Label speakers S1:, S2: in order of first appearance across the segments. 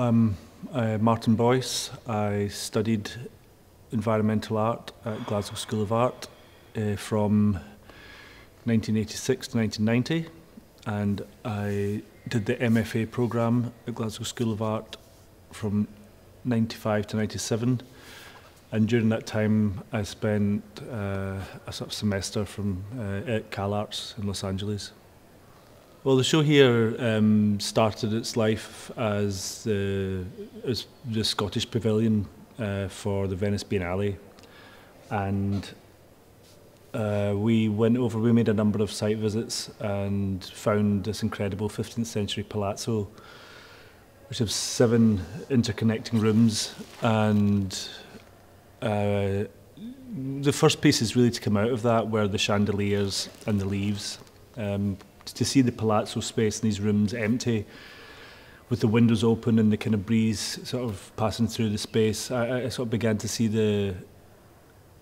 S1: Martin Boyce. I studied environmental art at Glasgow School of Art from 1986 to 1990, and I did the MFA programme at Glasgow School of Art from 95 to 97, and during that time I spent a sort of semester at Cal Arts in Los Angeles. Well, the show here started its life as the Scottish Pavilion for the Venice Biennale, and we made a number of site visits and found this incredible 15th century palazzo, which has 7 interconnecting rooms, and the first pieces really to come out of that were the chandeliers and the leaves. To see the palazzo space in these rooms empty, with the windows open and the kind of breeze sort of passing through the space, I sort of began to see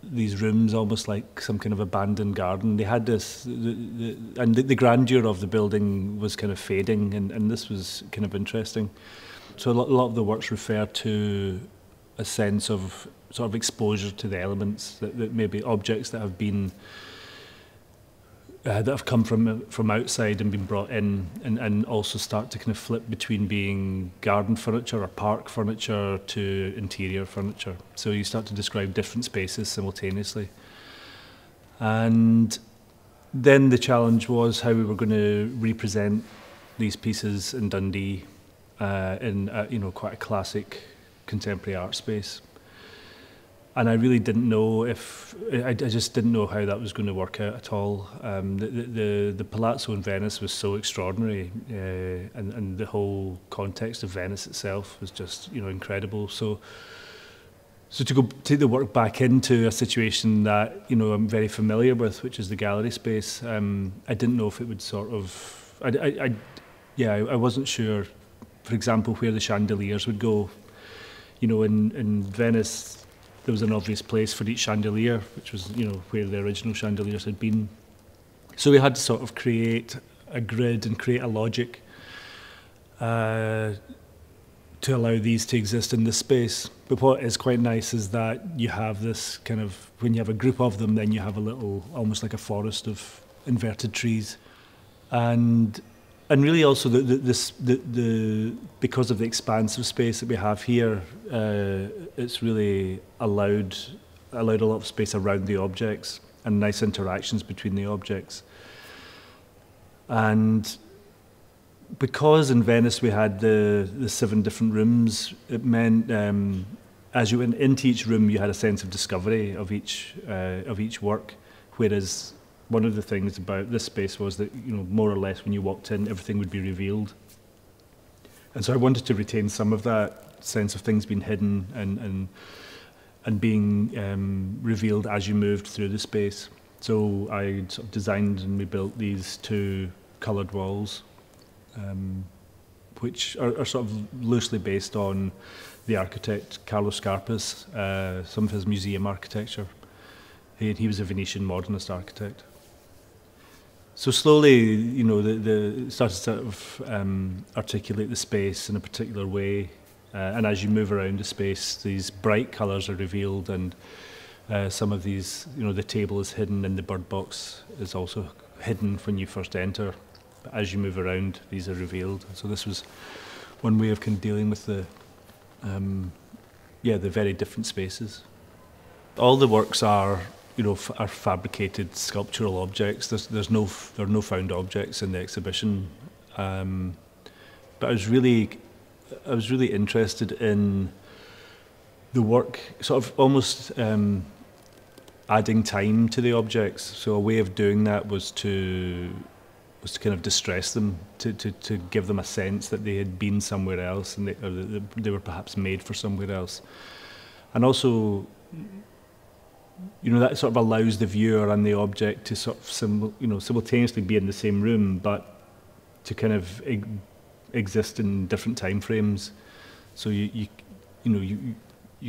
S1: these rooms almost like some kind of abandoned garden. They had this, and the grandeur of the building was kind of fading, and this was kind of interesting. So a lot of the works refer to a sense of sort of exposure to the elements, that maybe objects that have been that have come from outside and been brought in, and also start to kind of flip between being garden furniture or park furniture to interior furniture. So you start to describe different spaces simultaneously. And then the challenge was how we were going to represent these pieces in Dundee in quite a classic contemporary art space. And I really didn't know I just didn't know how that was going to work out at all. The Palazzo in Venice was so extraordinary, and the whole context of Venice itself was just incredible. So to go take the work back into a situation that I'm very familiar with, which is the gallery space, I didn't know if it would sort of I wasn't sure, for example, where the chandeliers would go. In Venice, there was an obvious place for each chandelier, which was, where the original chandeliers had been. So we had to sort of create a grid and create a logic to allow these to exist in this space. But what is quite nice is that you have this kind of, when you have a group of them, then you have a little, almost like a forest of inverted trees. And really also because of the expansive space that we have here, it's really allowed a lot of space around the objects and nice interactions between the objects. And because in Venice we had the 7 different rooms, it meant as you went into each room you had a sense of discovery of each work, whereas one of the things about this space was that, more or less when you walked in, everything would be revealed. And so I wanted to retain some of that sense of things being hidden and being revealed as you moved through the space. So I sort of designed and rebuilt these 2 coloured walls, which are sort of loosely based on the architect Carlo Scarpa's, some of his museum architecture. He was a Venetian modernist architect. So slowly, started to sort of articulate the space in a particular way, and as you move around the space, these bright colours are revealed, and some of these, the table is hidden, and the bird box is also hidden when you first enter. But as you move around, these are revealed. So this was one way of kind of dealing with the very different spaces. All the works are are fabricated sculptural objects. There are no found objects in the exhibition, but I was really interested in the work, sort of almost adding time to the objects. So a way of doing that was to kind of distress them, to give them a sense that they had been somewhere else, and they were perhaps made for somewhere else, and also, that sort of allows the viewer and the object to sort of simultaneously be in the same room, but to kind of exist in different time frames. So you're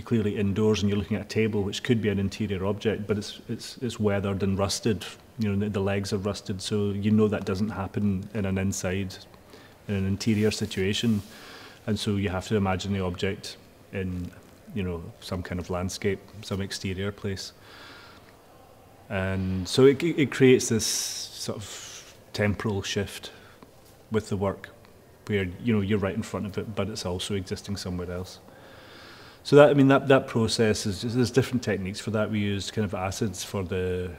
S1: clearly indoors and you're looking at a table which could be an interior object, but it's weathered and rusted. The legs are rusted, so that doesn't happen in an interior situation. And so you have to imagine the object in, you know, some kind of landscape, some exterior place. And so it creates this sort of temporal shift with the work where, you know, you're right in front of it, but it's also existing somewhere else. So that, I mean, that process is just, there's different techniques for that. We used kind of acids for the,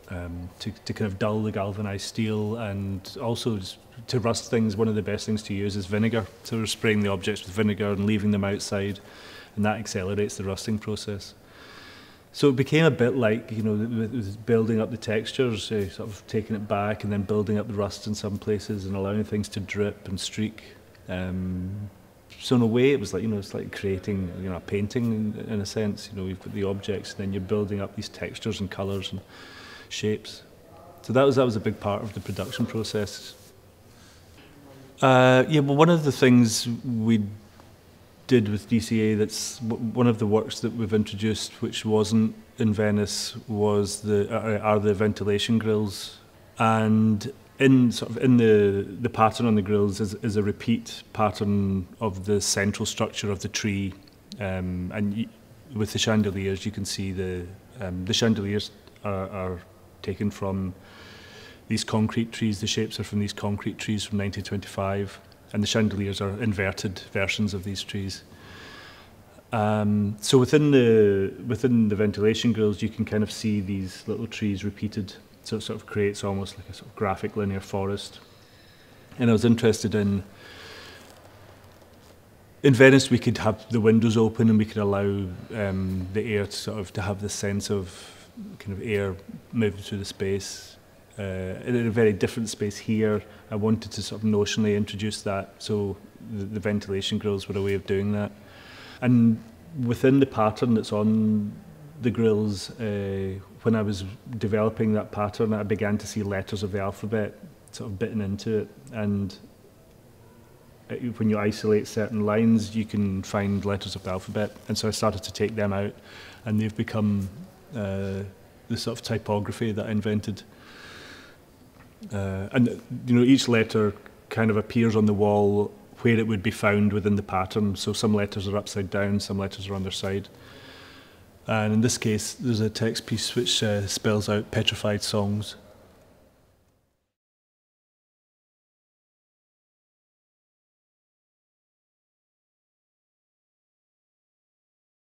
S1: to kind of dull the galvanized steel, and also to rust things. One of the best things to use is vinegar. So we're spraying the objects with vinegar and leaving them outside, and that accelerates the rusting process. So it became a bit like, you know, with building up the textures, sort of taking it back and then building up the rust in some places and allowing things to drip and streak. So in a way, it was like, you know, it's like creating, you know, a painting in a sense. You know, you've got the objects, and then you're building up these textures and colours and shapes. So that was a big part of the production process. Yeah, well, one of the things we did with DCA, that's one of the works that we've introduced, which wasn't in Venice, was are the ventilation grills, and in the pattern on the grills is a repeat pattern of the central structure of the tree, and with the chandeliers you can see the chandeliers are taken from these concrete trees. The shapes are from these concrete trees from 1925. And the chandeliers are inverted versions of these trees. So within the ventilation grills, you can kind of see these little trees repeated. So it sort of creates almost like a sort of graphic linear forest. And I was interested in Venice, we could have the windows open and we could allow the air to have this sense of kind of air moving through the space. In a very different space here, I wanted to sort of notionally introduce that, so the ventilation grills were a way of doing that. And within the pattern that's on the grills, when I was developing that pattern, I began to see letters of the alphabet sort of bitten into it. And when you isolate certain lines, you can find letters of the alphabet. And so I started to take them out, and they've become the sort of typography that I invented. And you know, each letter kind of appears on the wall where it would be found within the pattern. So some letters are upside down, some letters are on their side. And in this case, there's a text piece which spells out petrified songs.